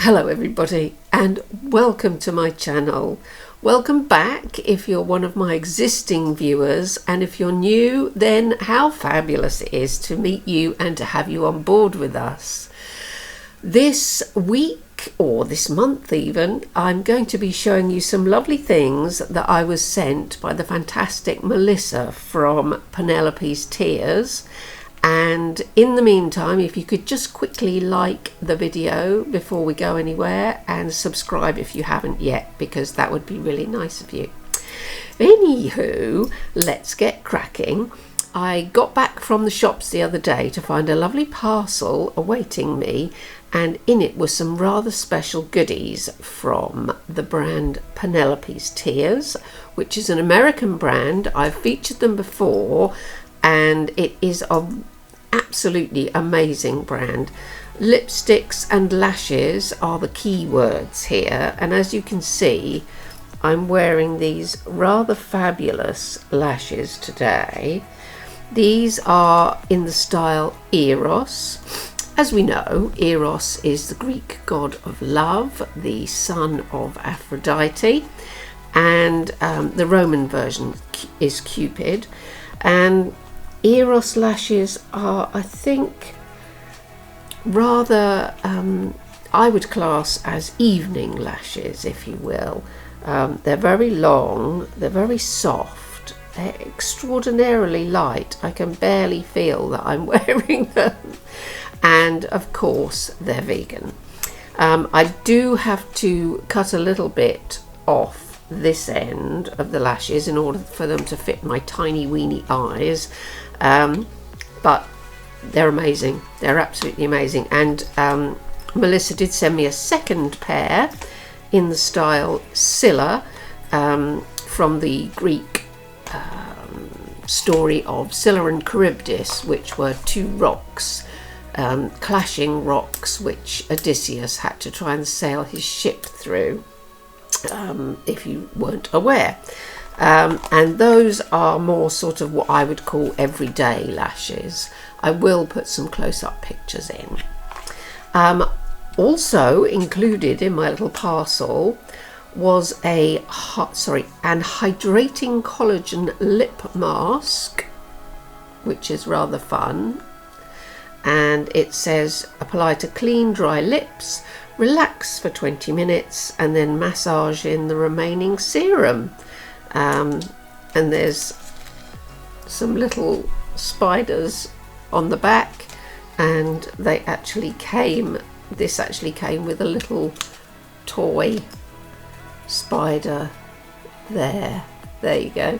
Hello everybody and welcome to my channel. Welcome back if you're one of my existing viewers, and if you're new, then how fabulous it is to meet you and to have you on board with us. This week, or this month even, I'm going to be showing you some lovely things that I was sent by the fantastic Melissa from Penelope's Tears. And in the meantime, if you could just quickly like the video before we go anywhere, and subscribe if you haven't yet, because that would be really nice of you. Anywho, let's get cracking. I got back from the shops the other day to find a lovely parcel awaiting me, and in it was some rather special goodies from the brand Penelope's Tears, which is an American brand. I've featured them before, and it is a absolutely amazing brand. Lipsticks and lashes are the key words here, and as you can see, I'm wearing these rather fabulous lashes today. These are in the style Eros. As we know, Eros is the Greek god of love, the son of Aphrodite, and the Roman version is Cupid. And Eros lashes are, I think, rather, I would class as evening lashes, if you will. They're very long, they're very soft, they're extraordinarily light. I can barely feel that I'm wearing them. And of course, they're vegan. I do have to cut a little bit off this end of the lashes in order for them to fit my tiny weeny eyes. But they're amazing, they're absolutely amazing. And Melissa did send me a second pair in the style Scylla, from the Greek story of Scylla and Charybdis, which were two rocks, clashing rocks, which Odysseus had to try and sail his ship through, if you weren't aware. And those are more sort of what I would call everyday lashes. I will put some close-up pictures in. Also included in my little parcel was an hydrating collagen lip mask, which is rather fun. And it says apply to clean dry lips, relax for 20 minutes, and then massage in the remaining serum. And there's some little spiders on the back, and this actually came with a little toy spider there you go.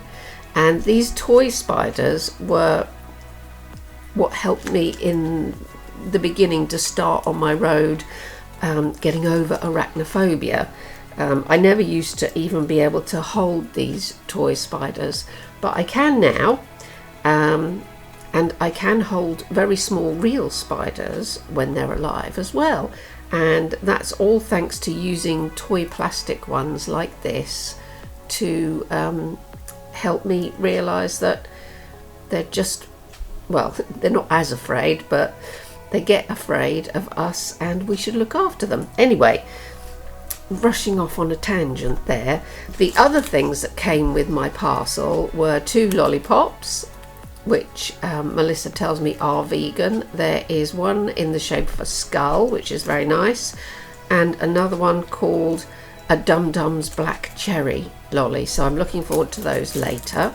And these toy spiders were what helped me in the beginning to start on my road, getting over arachnophobia. I never used to even be able to hold these toy spiders, but I can now, and I can hold very small real spiders when they're alive as well. And that's all thanks to using toy plastic ones like this to help me realise that they're just, well, they're not as afraid, but they get afraid of us and we should look after them. Anyway, rushing off on a tangent there. The other things that came with my parcel were two lollipops, which Melissa tells me are vegan. There is one in the shape of a skull, which is very nice, and another one called a Dum Dum's Black Cherry lolly, so I'm looking forward to those later.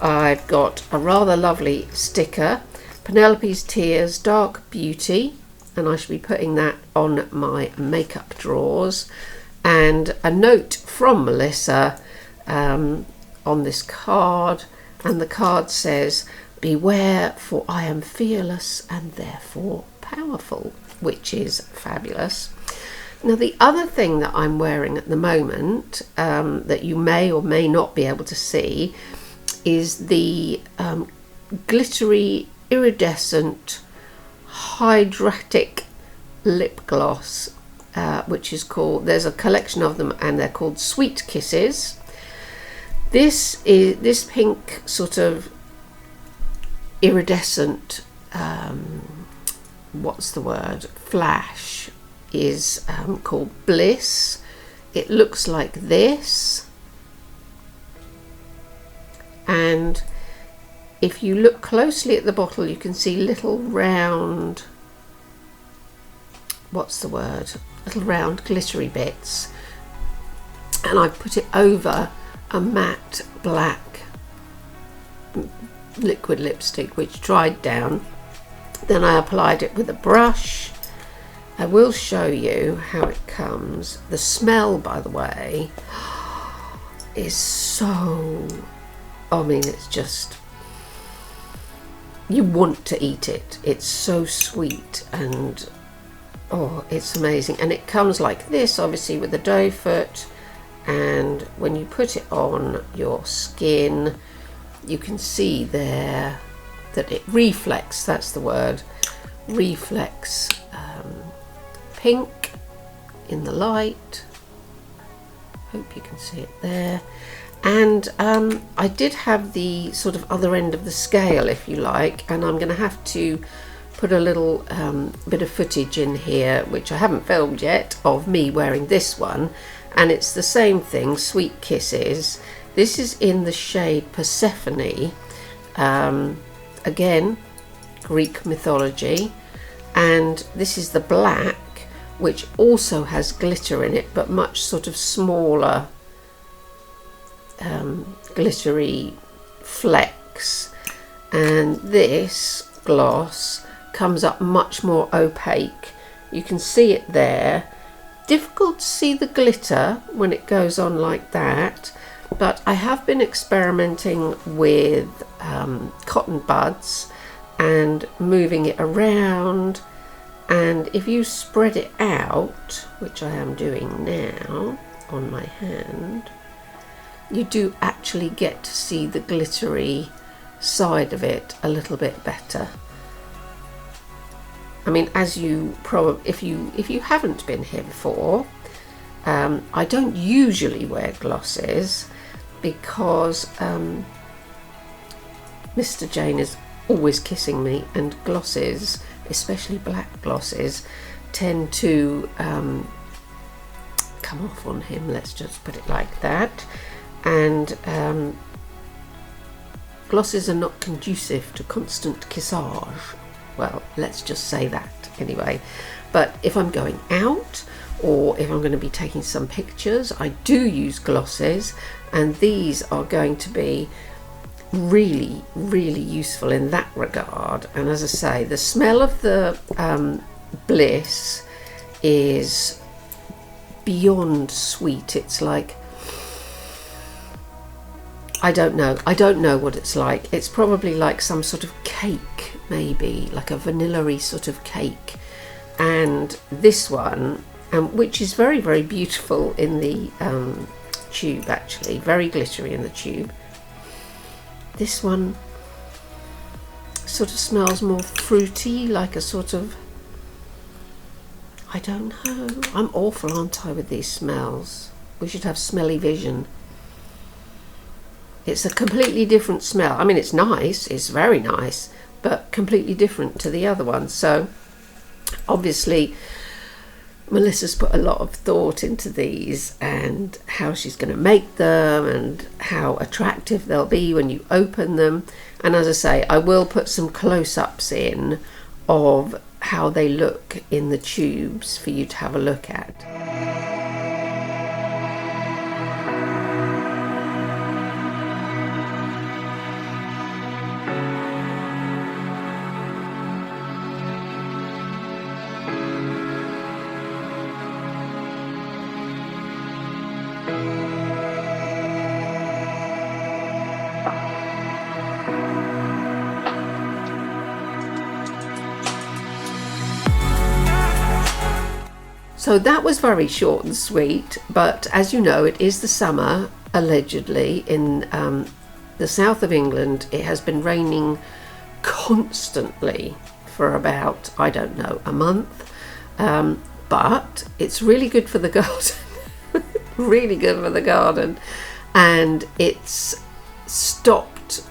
I've got a rather lovely sticker, Penelope's Tears Dark Beauty, and I should be putting that on my makeup drawers, and a note from Melissa on this card, and the card says, beware, for I am fearless and therefore powerful, which is fabulous. Now, the other thing that I'm wearing at the moment, that you may or may not be able to see, is the glittery iridescent hydratic lip gloss, which is called, there's a collection of them and they're called Sweet Kisses. This pink sort of iridescent, what's the word, flash, is called Bliss. It looks like this, and if you look closely at the bottle you can see little round, what's the word, little round glittery bits, and I put it over a matte black liquid lipstick which dried down. Then I applied it with a brush. I will show you how it comes. The smell, by the way, is so, I mean, it's just, you want to eat it. It's so sweet and oh, it's amazing. And it comes like this, obviously, with the doe foot, and when you put it on your skin you can see there that it reflects, that's the word, reflects pink in the light. Hope you can see it there. And I did have the sort of other end of the scale, if you like, and I'm going to have to put a little bit of footage in here which I haven't filmed yet of me wearing this one, and it's the same thing, Sweet Kisses. This is in the shade Persephone, again Greek mythology, and this is the black, which also has glitter in it but much sort of smaller glittery flecks, and this gloss comes up much more opaque. You can see it there. Difficult to see the glitter when it goes on like that, but I have been experimenting with cotton buds and moving it around, and if you spread it out, which I am doing now on my hand, you do actually get to see the glittery side of it a little bit better. I mean, as you probably, if you haven't been here before, I don't usually wear glosses because Mr. Jane is always kissing me, and glosses, especially black glosses, tend to come off on him, let's just put it like that. And glosses are not conducive to constant kissage. Well, let's just say that anyway. But if I'm going out or if I'm going to be taking some pictures, I do use glosses, and these are going to be really, really useful in that regard. And as I say, the smell of the Bliss is beyond sweet. It's like, I don't know what it's like. It's probably like some sort of cake, maybe like a vanilla-y sort of cake. And this one, which is very, very beautiful in the tube, actually, very glittery in the tube. This one sort of smells more fruity, like a sort of, I don't know. I'm awful, aren't I, with these smells? We should have smelly vision. It's a completely different smell. I mean, it's nice, it's very nice, but completely different to the other one. So obviously Melissa's put a lot of thought into these and how she's going to make them and how attractive they'll be when you open them. And as I say, I will put some close-ups in of how they look in the tubes for you to have a look at. So that was very short and sweet, but as you know, it is the summer, allegedly, in the south of England. It has been raining constantly for about, I don't know, a month, but it's really good for the garden, really good for the garden, and it's stopped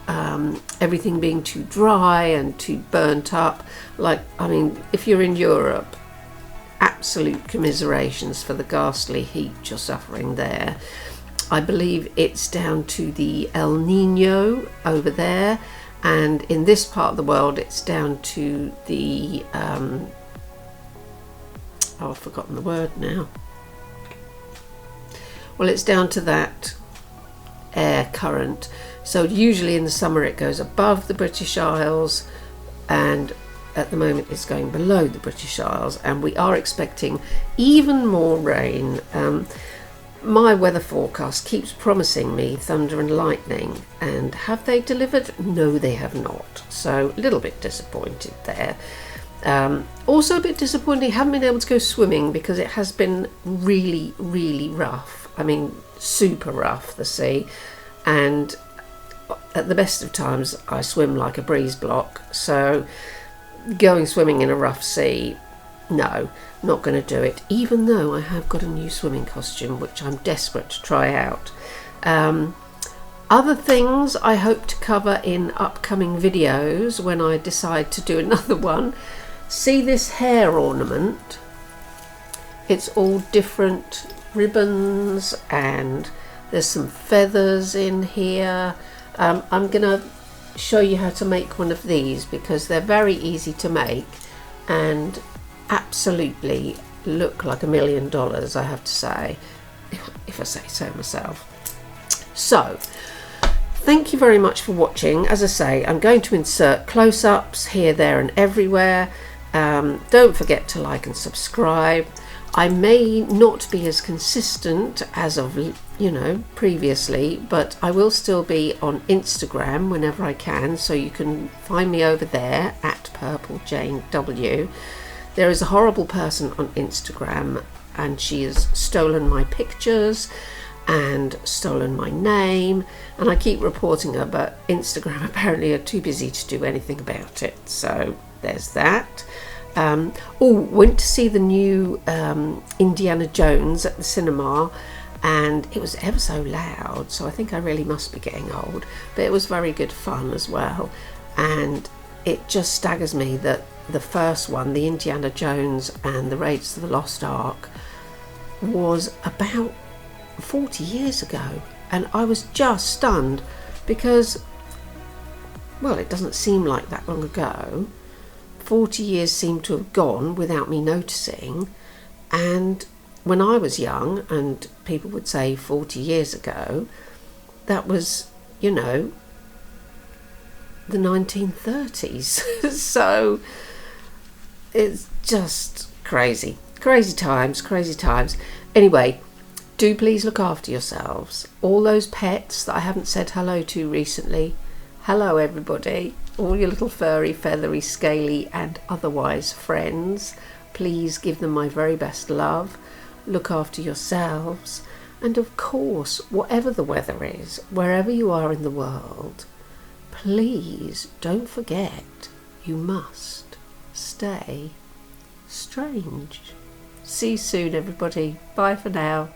everything being too dry and too burnt up. Like, I mean, if you're in Europe absolute commiserations for the ghastly heat you're suffering there. I believe it's down to the El Nino over there, and in this part of the world it's down to the I've forgotten the word now. Well, it's down to that air current. So usually in the summer it goes above the British Isles, and at the moment it's going below the British Isles, and we are expecting even more rain. My weather forecast keeps promising me thunder and lightning, and have they delivered? No, they have not. So a little bit disappointed there. Also a bit disappointing, haven't been able to go swimming because it has been really, really rough. I mean, super rough, the sea, and at the best of times I swim like a breeze block, so going swimming in a rough sea, no, not going to do it, even though I have got a new swimming costume which I'm desperate to try out. Other things I hope to cover in upcoming videos when I decide to do another one. See this hair ornament? It's all different ribbons and there's some feathers in here. I'm gonna show you how to make one of these because they're very easy to make and absolutely look like $1 million, I have to say, if I say so myself. So thank you very much for watching. As I say, I'm going to insert close-ups here, there and everywhere. Don't forget to like and subscribe. I may not be as consistent as of, you know, previously, but I will still be on Instagram whenever I can, so you can find me over there at PurpleJaneW. There is a horrible person on Instagram and she has stolen my pictures and stolen my name, and I keep reporting her, but Instagram apparently are too busy to do anything about it, so there's that. Went to see the new Indiana Jones at the cinema, and it was ever so loud, so I think I really must be getting old, but it was very good fun as well. And it just staggers me that the first one, the Indiana Jones and the Raiders of the Lost Ark, was about 40 years ago, and I was just stunned because, well, it doesn't seem like that long ago. 40 years seem to have gone without me noticing, and when I was young, and people would say 40 years ago, that was, you know, the 1930s. So it's just crazy times. Anyway, do please look after yourselves. All those pets that I haven't said hello to recently, hello everybody. All your little furry, feathery, scaly and otherwise friends, please give them my very best love. Look after yourselves, and of course, whatever the weather is, wherever you are in the world, please don't forget, you must stay strange. See you soon everybody. Bye for now.